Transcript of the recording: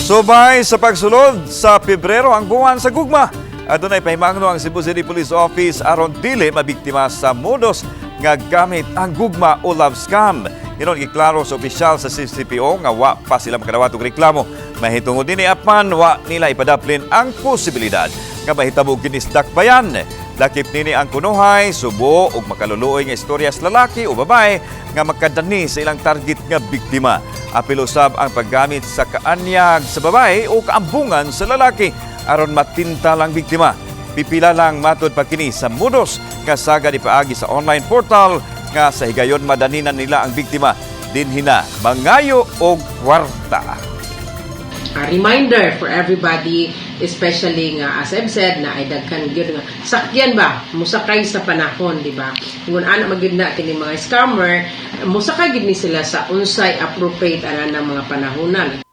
Subay sa pagsulod sa Pebrero ang buwan sa gugma. Adunay pahimangno ang Cebu City Police Office aron dili mabiktima sa modus nga gamit ang gugma o love scam. Inon giklaro sa opisyal sa CCPO nga wa pa sila makadawat og reklamo. Mahitungod dinhi apan wa nila ipadaplin ang posibilidad nga mahitabo ginisdak bayan. Lakip nini ang kunuhay, subo ug makaluluoy nga istorya sa lalaki o babae nga makadani sa ilang target nga biktima. Apil usab ang paggamit sa kaanyag sa babae o kaambungan sa lalaki aron matinta lang biktima. Pipila lang matud pa kini sa modus nga sagad ipaagi sa online portal nga sa higayon madaninan nila ang biktima dinhina mangayo og kwarta. A reminder for everybody, especially nga as I've said na ay daghan gyud nga sakyan ba musakay sa panahon, di ba? Kung ana magyud na kini mga scammer, musakay gyud ni sila sa unsay appropriate ana ng mga panahonan.